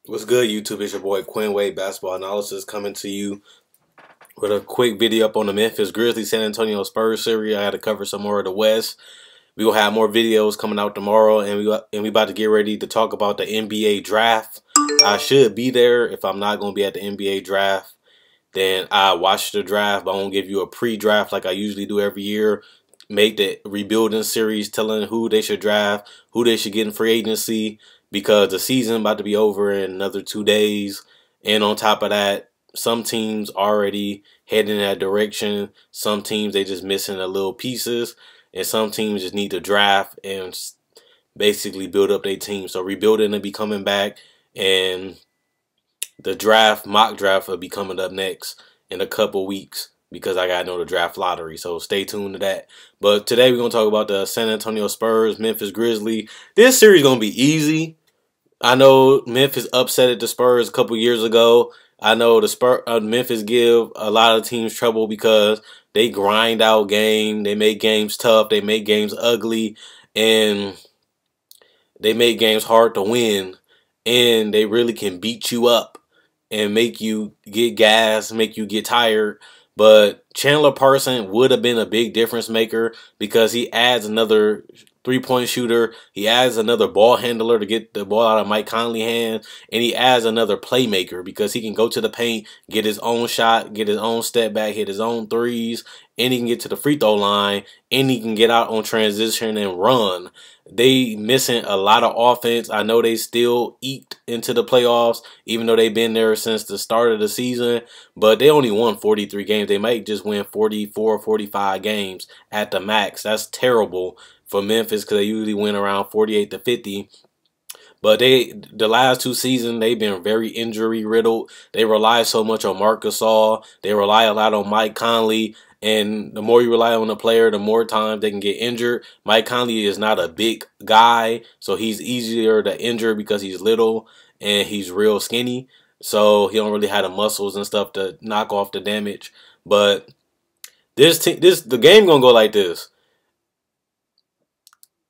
What's good, YouTube? It's your boy Quinn Wade, basketball analysis, coming to you with a quick video up on the Memphis Grizzlies San Antonio Spurs series. I had to cover some more of the West. We will have more videos coming out tomorrow, and we about to get ready to talk about the NBA draft. I should be there. If I'm not going to be at the NBA draft, then I watch the draft, but I won't give you a pre-draft like I usually do every year. Make the rebuilding series telling who they should draft, who they should get in free agency, because the season about to be over in another 2 days. And on top of that, some teams already heading in that direction. Some teams they just missing the little pieces, and some teams just need to draft and basically build up their team. So rebuilding will be coming back, and the draft, mock draft, will be coming up next in a couple weeks because I gotta know the draft lottery. So stay tuned to that. But today we're gonna talk about the San Antonio Spurs, Memphis Grizzlies. This series gonna be easy. I know Memphis upset the Spurs a couple years ago. I know the Memphis give a lot of teams trouble because they grind out game. They make games tough. They make games ugly, and they make games hard to win. And they really can beat you up and make you get gas, make you get tired. But Chandler Parson would have been a big difference maker because he adds another three-point shooter. He adds another ball handler to get the ball out of Mike Conley's hand. And he adds another playmaker because he can go to the paint, get his own shot, get his own step back, hit his own threes, and he can get to the free throw line, and he can get out on transition and run. They missing a lot of offense. I know they still eked into the playoffs, even though they've been there since the start of the season, but they only won 43 games. They might just win 44 or 45 games at the max. That's terrible for Memphis because they usually win around 48 to 50. But the last two seasons, they've been very injury riddled. They rely so much on Marc Gasol. They rely a lot on Mike Conley. And the more you rely on the player, the more times they can get injured. Mike Conley is not a big guy, so he's easier to injure because he's little and he's real skinny. So he don't really have the muscles and stuff to knock off the damage. But the game gonna go like this.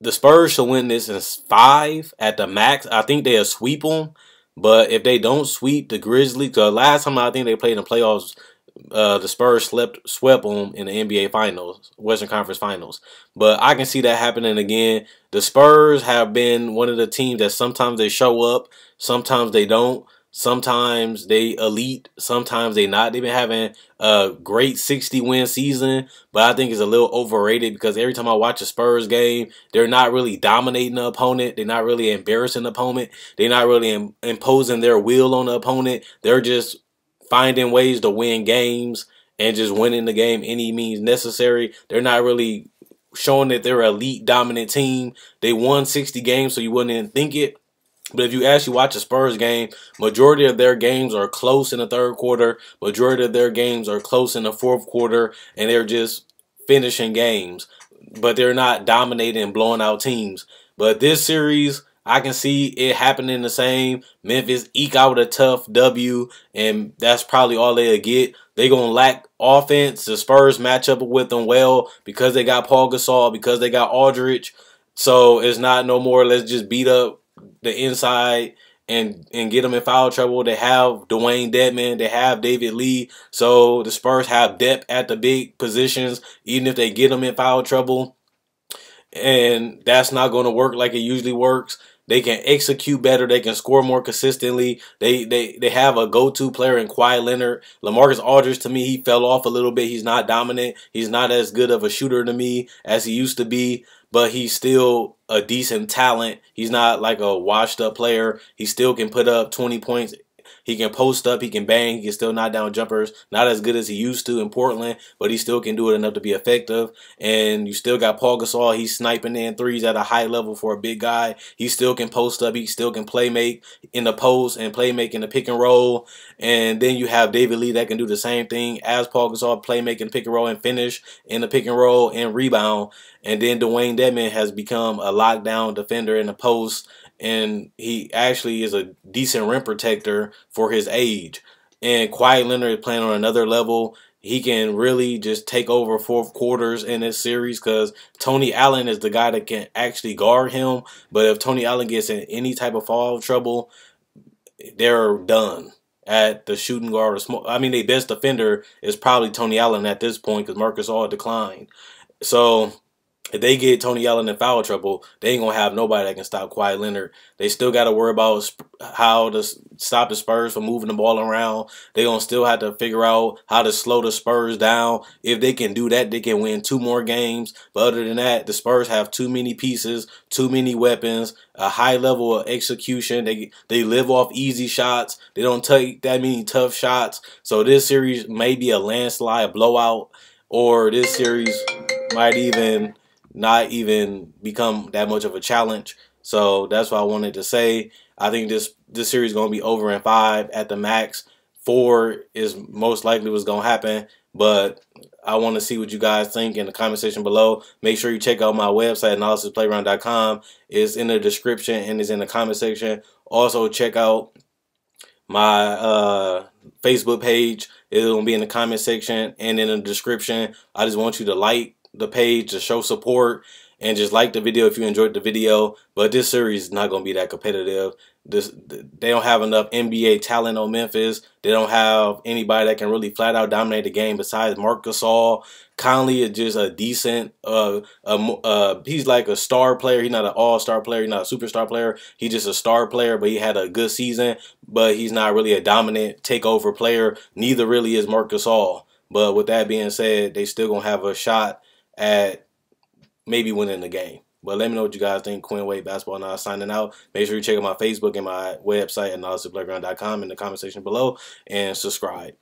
The Spurs should win this in 5 at the max. I think they'll sweep them. But if they don't sweep the Grizzlies, the last time I think they played in the playoffs, the Spurs swept them in the NBA Finals, Western Conference Finals. But I can see that happening again. The Spurs have been one of the teams that sometimes they show up, sometimes they don't. Sometimes they elite, sometimes they not. They've been having a great 60-win season, but I think it's a little overrated because every time I watch a Spurs game, they're not really dominating the opponent. They're not really embarrassing the opponent. They're not really imposing their will on the opponent. They're just finding ways to win games and just winning the game any means necessary. They're not really showing that they're an elite dominant team. They won 60 games, so you wouldn't even think it. But if you actually watch a Spurs game, majority of their games are close in the third quarter. Majority of their games are close in the fourth quarter, and they're just finishing games. But they're not dominating and blowing out teams. But this series, I can see it happening the same. Memphis eke out a tough W, and that's probably all they'll get. They're going to lack offense. The Spurs match up with them well because they got Paul Gasol, because they got Aldridge. So it's not no more let's just beat up the inside and get them in foul trouble. They have Dwayne Dedman. They have David Lee. So the Spurs have depth at the big positions, even if they get them in foul trouble. And that's not going to work like it usually works. They can execute better. They can score more consistently. They have a go-to player in Kawhi Leonard. LaMarcus Aldridge, to me, he fell off a little bit. He's not dominant. He's not as good of a shooter to me as he used to be, but he's still a decent talent. He's not like a washed-up player. He still can put up 20 points. He can post up, he can bang, he can still knock down jumpers. Not as good as he used to in Portland, but he still can do it enough to be effective. And you still got Paul Gasol. He's sniping in threes at a high level for a big guy. He still can post up. He still can play make in the post and play make in the pick and roll. And then you have David Lee that can do the same thing as Paul Gasol, play making pick and roll and finish in the pick and roll and rebound. And then Dwayne Dedman has become a lockdown defender in the post, and he actually is a decent rim protector for his age. And Kawhi Leonard is playing on another level. He can really just take over fourth quarters in this series because Tony Allen is the guy that can actually guard him. But if Tony Allen gets in any type of foul trouble, they're done at the shooting guard. Or small, I mean, their best defender is probably Tony Allen at this point because Marcus All declined. So if they get Tony Allen in foul trouble, they ain't going to have nobody that can stop Kawhi Leonard. They still got to worry about how to stop the Spurs from moving the ball around. They're going to still have to figure out how to slow the Spurs down. If they can do that, they can win 2 more games. But other than that, the Spurs have too many pieces, too many weapons, a high level of execution. They live off easy shots. They don't take that many tough shots. So this series may be a landslide, a blowout, or this series might even not even become that much of a challenge. So that's what I wanted to say. I think this series is going to be over in 5 at the max. 4 is most likely what's going to happen. But I want to see what you guys think in the comment section below. Make sure you check out my website, analysisplayground.com. It's in the description and it's in the comment section. Also, check out my Facebook page. It's going to be in the comment section and in the description. I just want you to like the page to show support and just like the video if you enjoyed the video. But this series is not going to be that competitive. They don't have enough NBA talent on Memphis. They don't have anybody that can really flat out dominate the game besides Marc Gasol. Conley is just a decent, he's like a star player. He's not an all-star player. He's not a superstar player. He's just a star player, but he had a good season. But he's not really a dominant takeover player. Neither really is Marc Gasol. But with that being said, they still going to have a shot at maybe winning the game. But let me know what you guys think. Quinn Wade Basketball Now signing out. Make sure you check out my Facebook and my website at analysisplayground.com in the comment section below and subscribe.